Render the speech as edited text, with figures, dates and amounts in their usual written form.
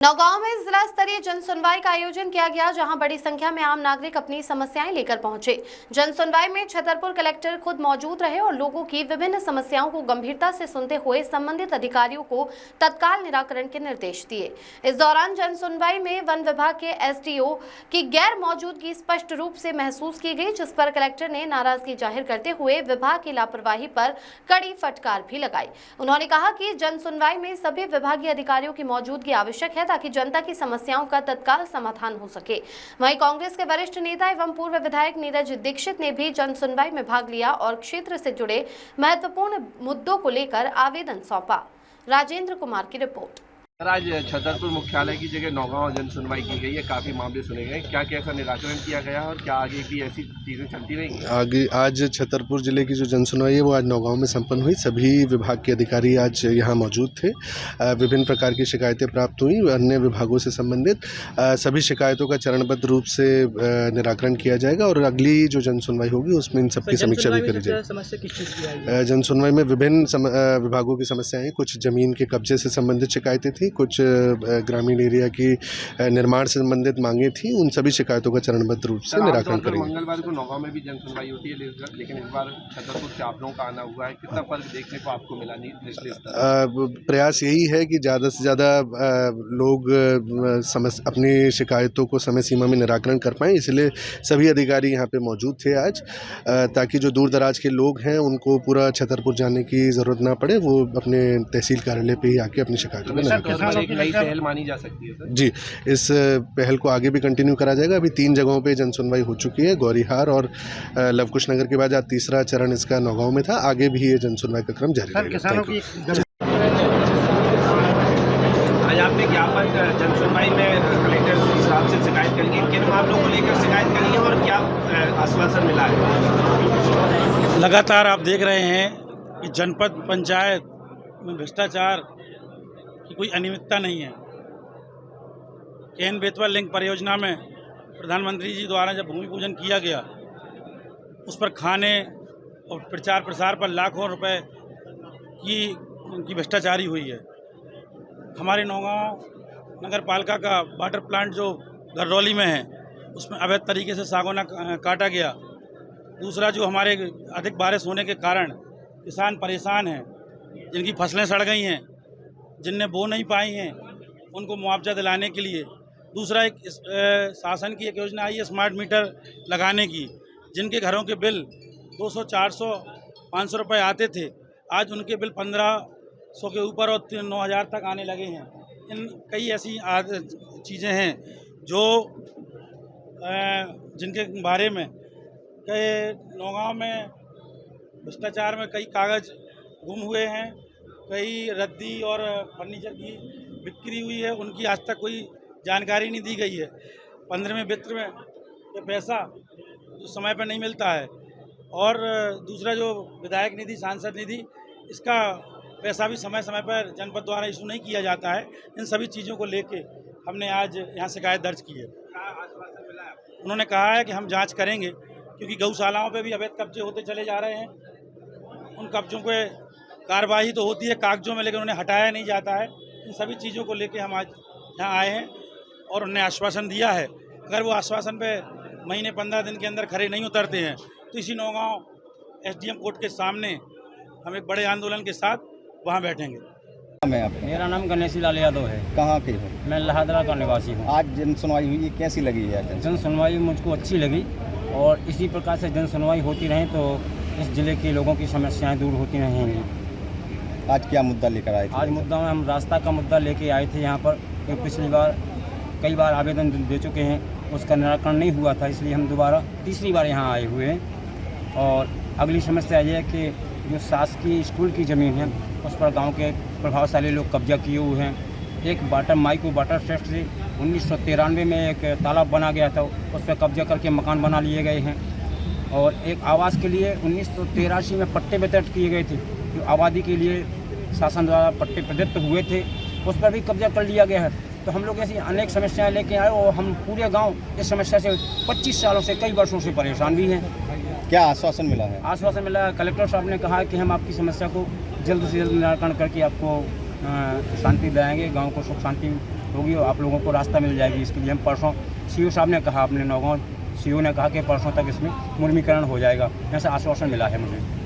नौगांव में जिला स्तरीय जन सुनवाई का आयोजन किया गया, जहां बड़ी संख्या में आम नागरिक अपनी समस्याएं लेकर पहुंचे। जन सुनवाई में छतरपुर कलेक्टर खुद मौजूद रहे और लोगों की विभिन्न समस्याओं को गंभीरता से सुनते हुए संबंधित अधिकारियों को तत्काल निराकरण के निर्देश दिए। इस दौरान जन सुनवाई में वन विभाग के एसडीओ की गैर मौजूदगी स्पष्ट रूप से महसूस की गई, जिस पर कलेक्टर ने नाराजगी जाहिर करते हुए विभाग की लापरवाही पर कड़ी फटकार भी लगाई। उन्होंने कहा कि जन सुनवाई में सभी विभागीय अधिकारियों की मौजूदगी आवश्यक है ताकि जनता की समस्याओं का तत्काल समाधान हो सके। वहीं कांग्रेस के वरिष्ठ नेता एवं पूर्व विधायक नीरज दीक्षित ने भी जन सुनवाई में भाग लिया और क्षेत्र से जुड़े महत्वपूर्ण मुद्दों को लेकर आवेदन सौंपा। राजेंद्र कुमार की रिपोर्ट। आज छतरपुर मुख्यालय की जगह नौगांव जन सुनवाई की गई है। काफ़ी मामले सुने गए, क्या कैसा निराकरण किया गया और क्या आगे भी ऐसी चीज़ें चलती रहेंगी? आगे आज छतरपुर जिले की जो जन सुनवाई है वो आज नौगांव में संपन्न हुई। सभी विभाग के अधिकारी आज यहाँ मौजूद थे। विभिन्न प्रकार की शिकायतें प्राप्त हुई, अन्य विभागों से संबंधित सभी शिकायतों का चरणबद्ध रूप से निराकरण किया जाएगा और अगली जो जन सुनवाई होगी उसमें इन सबकी समीक्षा भी करी जाएगी। जन सुनवाई में विभिन्न विभागों की समस्याएं, कुछ जमीन के कब्जे से संबंधित शिकायतें थी, कुछ ग्रामीण एरिया की निर्माण से संबंधित मांगे थी। उन सभी शिकायतों का चरणबद्ध रूप से निराकरण करेंगे। मंगलवार को नौगांव में भी जन सुनवाई होती है, लेकिन इस बार छतरपुर से आप लोगों का आना हुआ है। कितना फर्क देखने को आपको मिला? प्रयास यही है कि ज़्यादा से ज़्यादा लोग अपनी शिकायतों को समय सीमा में निराकरण कर पाएँ, इसलिए सभी अधिकारी यहाँ पे मौजूद थे आज, ताकि जो दूर दराज के लोग हैं उनको पूरा छतरपुर जाने की ज़रूरत ना पड़े, वो अपने तहसील कार्यालय पे ही आके अपनी शिकायतों को निराकरण। एक नई पहल मानी जा सकती है सर? जी, इस पहल को आगे भी कंटिन्यू करा जाएगा। अभी 3 जगहों पे जन सुनवाई हो चुकी है, गौरीहार और लवकुश नगर के बाद आज तीसरा चरण इसका नौगांव में था। आगे भी ये जन सुनवाई का क्रम जारी रहेगा। आज आपने ज्ञापन जन सुनवाई में कलेक्टर साहब से शिकायत करेंगे, किन मामलों को लेकर शिकायत करी है और क्या आश्वासन मिला है? लगातार आप देख रहे हैं कि जनपद पंचायत में भ्रष्टाचार की कोई अनियमितता नहीं है। केन बेतवा लिंक परियोजना में प्रधानमंत्री जी द्वारा जब भूमि पूजन किया गया, उस पर खाने और प्रचार प्रसार पर लाखों रुपए की भ्रष्टाचारी हुई है। हमारे नौगांव नगर पालिका का वाटर प्लांट जो गररौली में है, उसमें अवैध तरीके से सागौना काटा गया। दूसरा, जो हमारे अधिक बारिश होने के कारण किसान परेशान हैं, जिनकी फसलें सड़ गई हैं, जिनने बो नहीं पाई हैं, उनको मुआवजा दिलाने के लिए। दूसरा, एक शासन की एक योजना आई है स्मार्ट मीटर लगाने की, जिनके घरों के बिल 200, 400, 500 रुपये आते थे, आज उनके बिल 1500 के ऊपर और 9000 तक आने लगे हैं। इन कई ऐसी चीज़ें हैं जो जिनके बारे में कई नौगांव में भ्रष्टाचार में कई कागज़ गुम हुए हैं, कई रद्दी और फर्नीचर की बिक्री हुई है, उनकी आज तक कोई जानकारी नहीं दी गई है। 15वें वित्त में ये पैसा जो समय पर नहीं मिलता है, और दूसरा जो विधायक निधि, सांसद निधि, इसका पैसा भी समय समय पर जनपद द्वारा इशू नहीं किया जाता है। इन सभी चीज़ों को लेके हमने आज यहाँ शिकायत दर्ज की है। उन्होंने कहा है कि हम जाँच करेंगे, क्योंकि गौशालाओं पर भी अवैध कब्जे होते चले जा रहे हैं। उन कब्जों पे कार्रवाई तो होती है कागजों में, लेकिन उन्हें हटाया नहीं जाता है। इन सभी चीज़ों को लेके हम आज यहाँ आए हैं और उन्हें आश्वासन दिया है। अगर वो आश्वासन पे महीने 15 दिन के अंदर खरे नहीं उतरते हैं तो इसी नौगांव एसडीएम कोर्ट के सामने हम एक बड़े आंदोलन के साथ वहाँ बैठेंगे। मेरा नाम गणेशी लाल यादव है। कहाँ के हो? मैं लहादरा का निवासी हूँ। आज जन सुनवाई हुई, कैसी लगी है? जन सुनवाई मुझको अच्छी लगी और इसी प्रकार से जन सुनवाई होती रहे तो इस ज़िले के लोगों की समस्याएं दूर होती रहेंगी। आज क्या मुद्दा लेकर आए थे? आज मुद्दा में हम रास्ता का मुद्दा लेके आए थे यहाँ पर, क्योंकि पिछली बार कई बार आवेदन दे चुके हैं, उसका निराकरण नहीं हुआ था, इसलिए हम दोबारा तीसरी बार यहाँ आए हुए हैं। और अगली समस्या ये है कि जो शासकीय स्कूल की ज़मीन है उस पर गांव के प्रभावशाली लोग कब्जा किए हुए हैं। एक माइको वाटर ट्रस्ट से 1993 में एक तालाब बना गया था, उस पर कब्जा करके मकान बना लिए गए हैं। और एक आवास के लिए 1983 में पट्टे प्रदत्त किए गए थे, जो आबादी के लिए शासन द्वारा पट्टे प्रदत्त हुए थे, उस पर भी कब्जा कर लिया गया है। तो हम लोग ऐसी अनेक समस्याएं लेके आए और हम पूरे गांव इस समस्या से 25 सालों से, कई वर्षों से परेशान भी हैं। क्या आश्वासन मिला है? आश्वासन मिला है, कलेक्टर साहब ने कहा है कि हम आपकी समस्या को जल्द से जल्द निराकरण करके आपको शांति दिलाएंगे, गांव को सुख शांति होगी और आप लोगों को रास्ता मिल जाएगी। इसके लिए हम परसों सीओ साहब ने कहा, अपने नौगांव सीओ ने कहा कि परसों तक इसमें मुर्मीकरण हो जाएगा। यहाँ से आश्वासन मिला है मुझे।